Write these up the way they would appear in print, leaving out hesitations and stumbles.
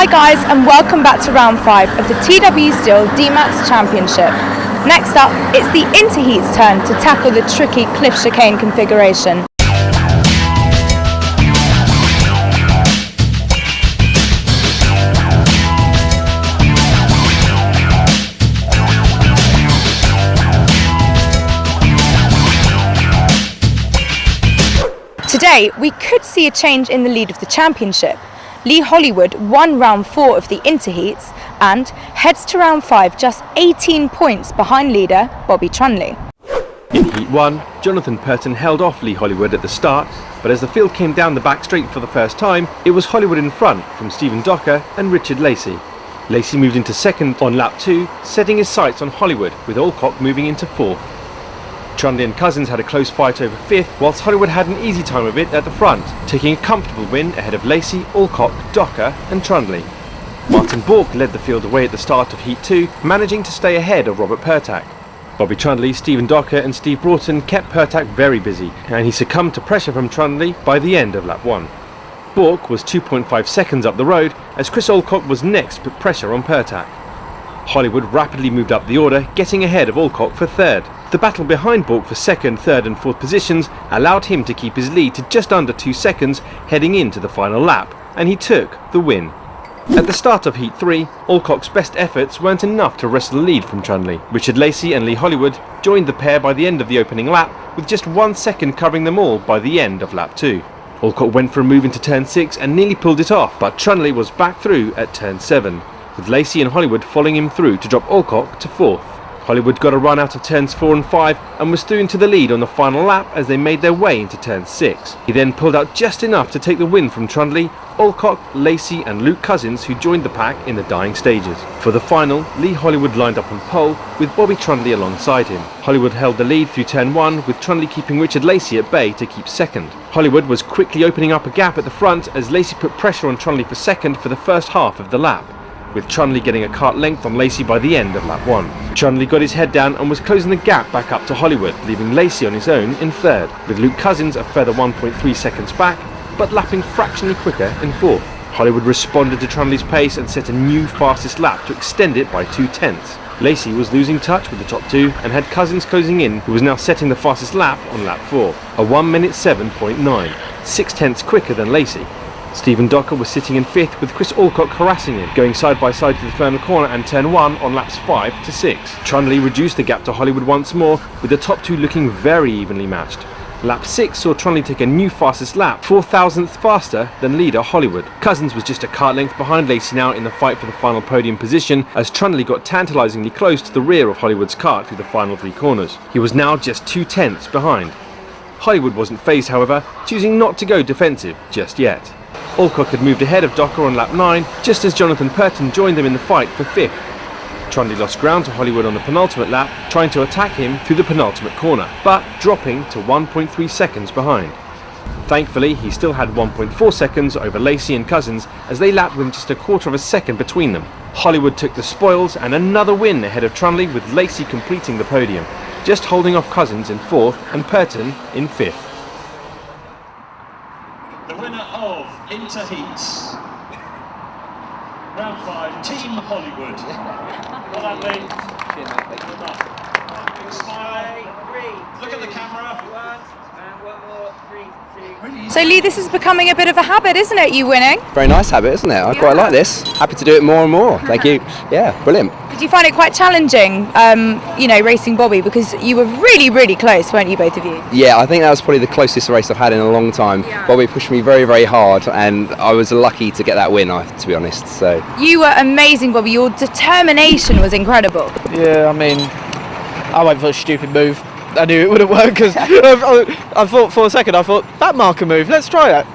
Hi guys, and welcome back to round 5 of the TW Steel DMAX Championship. Next up, it's the Interheat's turn to tackle the tricky cliff chicane configuration. Today, we could see a change in the lead of the championship. Lee Hollywood won round 4 of the Interheats and heads to round 5 just 18 points behind leader Bobby Trunley. In Heat 1, Jonathan Purton held off Lee Hollywood at the start, but as the field came down the back straight for the first time, it was Hollywood in front from Stephen Docker and Richard Lacey. Lacey moved into second on lap 2, setting his sights on Hollywood, with Alcock moving into fourth. Trunley and Cousins had a close fight over fifth, whilst Hollywood had an easy time of it at the front, taking a comfortable win ahead of Lacey, Alcock, Docker and Trunley. Martin Bork led the field away at the start of Heat 2, managing to stay ahead of Robert Pertack. Bobby Trunley, Stephen Docker and Steve Broughton kept Pertack very busy, and he succumbed to pressure from Trunley by the end of lap 1. Bork was 2.5 seconds up the road, as Chris Alcock was next to put pressure on Pertack. Hollywood rapidly moved up the order, getting ahead of Alcock for third. The battle behind Bork for second, third and fourth positions allowed him to keep his lead to just under 2 seconds heading into the final lap, and he took the win. At the start of Heat 3, Alcock's best efforts weren't enough to wrest the lead from Trunley. Richard Lacey and Lee Hollywood joined the pair by the end of the opening lap, with just 1 second covering them all by the end of lap 2. Alcock went for a move into turn 6 and nearly pulled it off, but Trunley was back through at turn 7, with Lacey and Hollywood following him through to drop Alcock to fourth. Hollywood got a run out of turns 4 and 5 and was through into the lead on the final lap as they made their way into turn 6. He then pulled out just enough to take the win from Trunley, Alcock, Lacey and Luke Cousins, who joined the pack in the dying stages. For the final, Lee Hollywood lined up on pole with Bobby Trunley alongside him. Hollywood held the lead through turn 1, with Trunley keeping Richard Lacey at bay to keep second. Hollywood was quickly opening up a gap at the front as Lacey put pressure on Trunley for second for the first half of the lap, with Trunley getting a kart length on Lacey by the end of lap 1. Trunley got his head down and was closing the gap back up to Hollywood, leaving Lacey on his own in third, with Luke Cousins a further 1.3 seconds back, but lapping fractionally quicker in fourth. Hollywood responded to Trunley's pace and set a new fastest lap to extend it by 2/10. Lacey was losing touch with the top two and had Cousins closing in, who was now setting the fastest lap on lap 4, a 1:07.9, 6/10 quicker than Lacey. Stephen Docker was sitting in fifth, with Chris Alcock harassing him, going side by side to the final corner and turn 1 on laps 5 to 6. Trunley reduced the gap to Hollywood once more, with the top two looking very evenly matched. Lap 6 saw Trunley take a new fastest lap, 4,000th faster than leader Hollywood. Cousins was just a kart length behind Lacey now in the fight for the final podium position, as Trunley got tantalisingly close to the rear of Hollywood's kart through the final 3 corners. He was now just 2/10 behind. Hollywood wasn't phased, however, choosing not to go defensive just yet. Alcock had moved ahead of Docker on lap 9, just as Jonathan Purton joined them in the fight for 5th. Trunley lost ground to Hollywood on the penultimate lap, trying to attack him through the penultimate corner, but dropping to 1.3 seconds behind. Thankfully, he still had 1.4 seconds over Lacey and Cousins, as they lapped with just a quarter of a second between them. Hollywood took the spoils and another win ahead of Trunley, with Lacey completing the podium, just holding off Cousins in 4th and Purton in 5th. The winner of Interheats, round 5, Team Hollywood. Well done, Lee. Good luck. Smile. Look at the camera. So Lee, this is becoming a bit of a habit, isn't it, you winning? Very nice habit, isn't it? I quite like this. Happy to do it more and more. Thank you. Yeah, brilliant. Did you find it quite challenging, racing Bobby, because you were really, really close, weren't you, both of you? Yeah, I think that was probably the closest race I've had in a long time. Yeah. Bobby pushed me very, very hard, and I was lucky to get that win, to be honest. So You were amazing, Bobby. Your determination was incredible. Yeah, I mean, I went for a stupid move. I knew it wouldn't work because I thought for a second, that marker move, let's try it.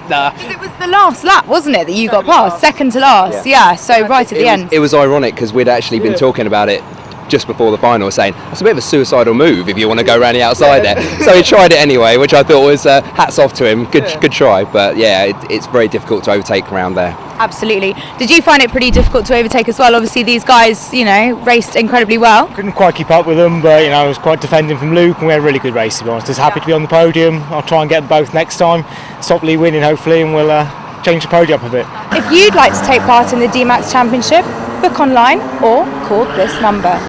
Nah. Because it was the last lap, wasn't it, that you got past? Second to last, yeah, so right at the end. It was ironic because we'd actually been talking about it just before the final, saying that's a bit of a suicidal move if you want to go around the outside there. So he tried it anyway, which I thought was hats off to him. Good try, but yeah, it's very difficult to overtake around there. Absolutely. Did you find it pretty difficult to overtake as well? Obviously these guys, raced incredibly well. Couldn't quite keep up with them, but I was quite defending from Luke, and we had a really good race, to be honest. Just happy to be on the podium. I'll try and get them both next time. Stop Lee winning, hopefully, and we'll change the podium up a bit. If you'd like to take part in the DMAX Championship, book online or call this number.